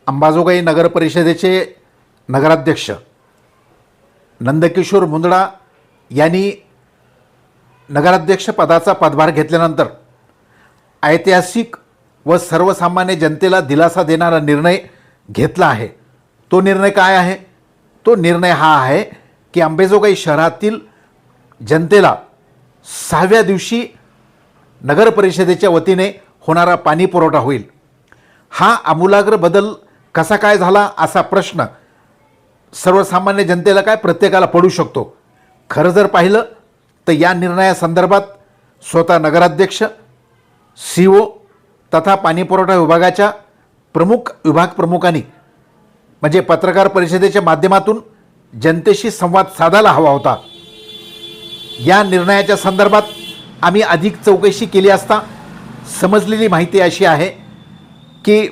अंबाजोगाई नगर परिषदेचे नगराध्यक्ष नंदकिशोर मुंदडा यांनी नगराध्यक्ष पदाचा पदभार घेतल्यानंतर ऐतिहासिक व सर्वसामान्य जनतेला दिलासा देणारा निर्णय घेतला आहे। तो निर्णय काय आहे? तो निर्णय हा आहे की अंबाजोगाई शहरातील जनतेला 6व्या दिवशी नगर परिषदेच्या वतीने होणारा पाणी पुरवठा होईल। हा आमूलाग्र बदल कसा काय झाला असा प्रश्न सर्वसामान्य जनतेला काय प्रत्येकाला पडू शकतो। खरं जर पाहिलं तर या निर्णयासंदर्भात स्वतः नगराध्यक्ष, CO तथा पाणी पुरवठा विभागाच्या विभाग प्रमुखांनी म्हणजे पत्रकार परिषदेच्या माध्यमातून जनतेशी संवाद साधायला हवा होता। या निर्णयाच्या संदर्भात आम्ही अधिक चौकशी केली असता समजलेली माहिती अशी आहे की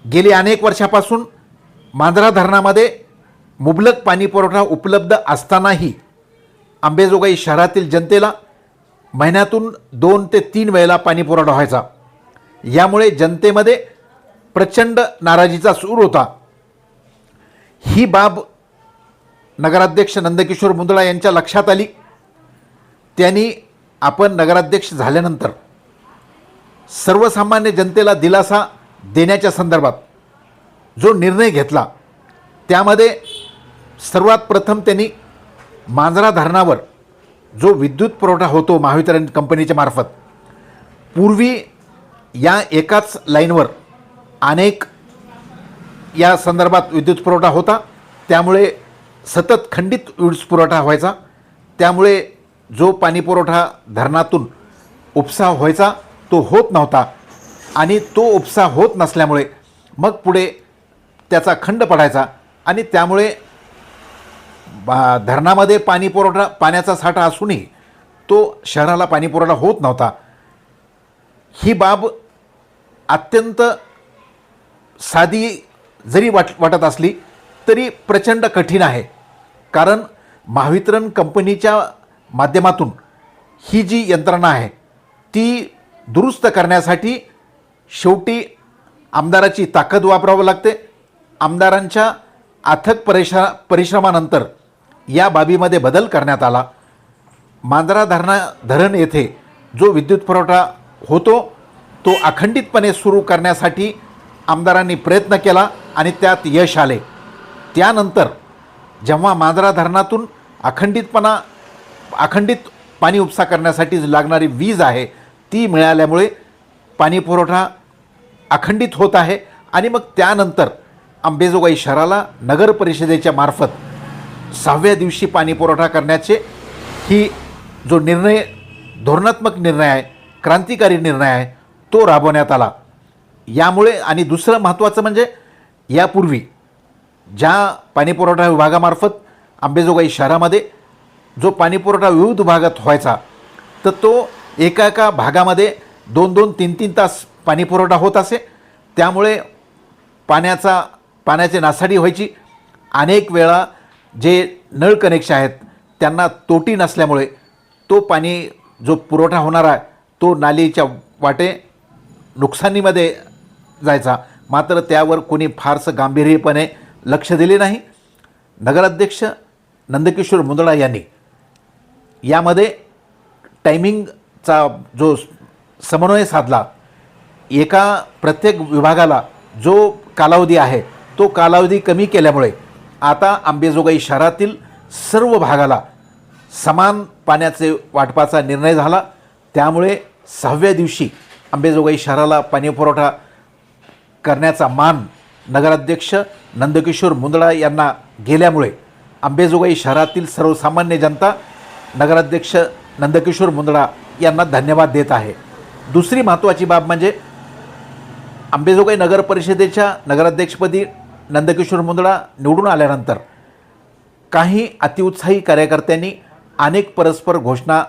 गेली अनेक वर्षापासून मांजरा धरणामध्ये मुबलक पाणी पुरवठा उपलब्ध असतानाही अंबाजोगाई शहरातील जनतेला महिन्यातून 2 ते 3 वेळेला पाणी पुरवठा व्हायचा। यामुळे जनतेमध्ये प्रचंड नाराजीचा सूर होता। ही बाब नगराध्यक्ष नंदकिशोर मुंदडा यांच्या लक्षात आली। त्यांनी आपण नगराध्यक्ष झाल्यानंतर सर्वसामान्य जनतेला दिलासा देण्याच्या संदर्भात जो निर्णय घेतला त्यामध्ये सर्वात प्रथम त्यांनी मांजरा धरणावर जो विद्युत पुरवठा होतो महावितरण कंपनीच्या मार्फत, पूर्वी या एकाच लाईनवर अनेक या संदर्भात विद्युत पुरवठा होता, त्यामुळे सतत खंडित वीज पुरवठा व्हायचा। त्यामुळे जो पाणी पुरवठा धरणातून उपसा व्हायचा तो होत नव्हता आणि तो उपसा होत नसल्यामुळे मग पुढे त्याचा खंड पडायचा आणि त्यामुळे धरणामध्ये पाण्याचा साठा असूनही तो शहराला पाणी पुरवठा होत नव्हता। ही बाब अत्यंत साधी जरी वाटत असली तरी प्रचंड कठीण आहे, कारण महावितरण कंपनीच्या माध्यमातून ही जी यंत्रणा आहे ती दुरुस्त करण्यासाठी शेवटी आमदाराची ताकद वापरावी लागते। आमदारांच्या अथक परिश्रमानंतर या बाबीमध्ये बदल करण्यात आला। मांजरा धरण येथे जो विद्युत पुरवठा होतो तो अखंडितपणे सुरू करण्यासाठी आमदारांनी प्रयत्न केला आणि त्यात यश आले। त्यानंतर जेव्हा मांजरा धरणातून अखंडित पाणी उपसा करण्यासाठी लागणारी वीज आहे ती मिळाल्यामुळे पाणी पुरवठा अखंडित होत आहे आणि मग त्यानंतर अंबाजोगाई शहराला नगर परिषदेच्या मार्फत 6व्या दिवशी पाणी पुरवठा करण्याचे ही जो निर्णय धोरणात्मक निर्णय आहे, क्रांतिकारी निर्णय आहे, तो राबवण्यात आला। यामुळे आणि दुसरं महत्त्वाचं म्हणजे यापूर्वी ज्या पाणी पुरवठा विभागामार्फत अंबाजोगाई शहरामध्ये जो पाणी पुरवठा विविध विभागात व्हायचा तर तो एका भागामध्ये 2-2, 3-3 तास पाणी पुरवठा होत असे। त्यामुळे पाण्याची नासाडी व्हायची। अनेक वेळा जे नळ कनेक्शन आहेत त्यांना तोटी नसल्यामुळे तो पाणी जो पुरवठा होणार आहे तो नालीच्या वाटे नुकसानीमध्ये जायचा, मात्र त्यावर कोणी फारसं गांभीर्यपणे लक्ष दिले नाही। नगराध्यक्ष नंदकिशोर मुंदडा यांनी यामध्ये टायमिंगचा जो समन्वय साधला, प्रत्येक विभागाला जो कालावधी आहे तो कालावधी कमी केल्यामुळे आता अंबाजोगाई शहरातील सर्व भागाला समान पाण्याचे वाटपाचा निर्णय झाला। त्यामुळे 6व्या दिवशी अंबाजोगाई शहराला पाणी पुरवठा करण्याचा मान नगराध्यक्ष नंदकिशोर मुंदडा यांना गेल्यामुळे अंबाजोगाई शहरातील सर्वसामान्य जनता नगराध्यक्ष नंदकिशोर मुंदडा यांना धन्यवाद देत आहे। दुसरी महत्त्वाची बाब म्हणजे अंबाजोगाई नगर परिषदेच्या नगराध्यक्षपदी नंदकिशोर मुंदडा निवडून आल्यानंतर काही अतिउत्साही कार्यकर्त्यांनी अनेक परस्पर घोषणा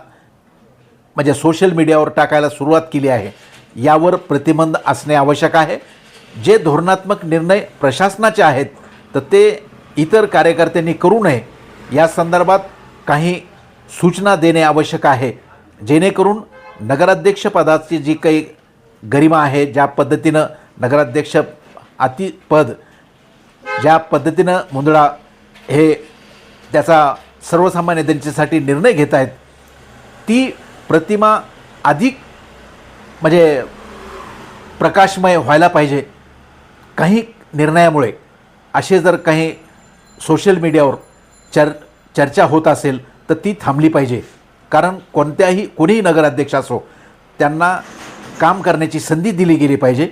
म्हणजे सोशल मीडियावर टाकायला सुरुवात केली आहे। यावर प्रतिबंध असणे आवश्यक आहे। जे धोरणात्मक निर्णय प्रशासनाचे आहेत तर ते इतर कार्यकर्त्यांनी करू नये या संदर्भात काही सूचना देणे आवश्यक आहे, जेणेकरून नगराध्यक्षपदाची जी काही गरिमा आहे, ज्या पद्धतीनं नगराध्यक्ष पद ज्या पद्धतीनं मुंदडा हे त्याचा सर्वसामान्य जनतेसाठी निर्णय घेत आहेत, ती प्रतिमा अधिक म्हणजे प्रकाशमय व्हायला पाहिजे. काही निर्णयामुळे असे जर काही सोशल मीडियावर चर्चा होत असेल तर ती थांबली पाहिजे. कारण कोणीही नगराध्यक्ष असो, त्यांना काम करण्याची संधी दिली गेली पाहिजे.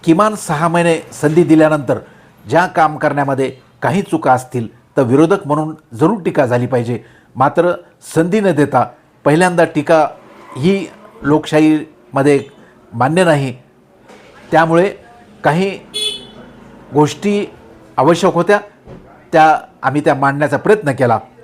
किमान 6 महिने संधी दिल्यानंतर ज्या काम करण्यामध्ये काही चुका असतील तर विरोधक म्हणून जरूर टीका झाली पाहिजे. मात्र संधी न देता पहिल्यांदा टीका ही लोकशाहीमध्ये मान्य नाही. त्यामुळे काही गोष्टी आवश्यक होत्या, आम्ही त्या मांडण्याचा प्रयत्न केला.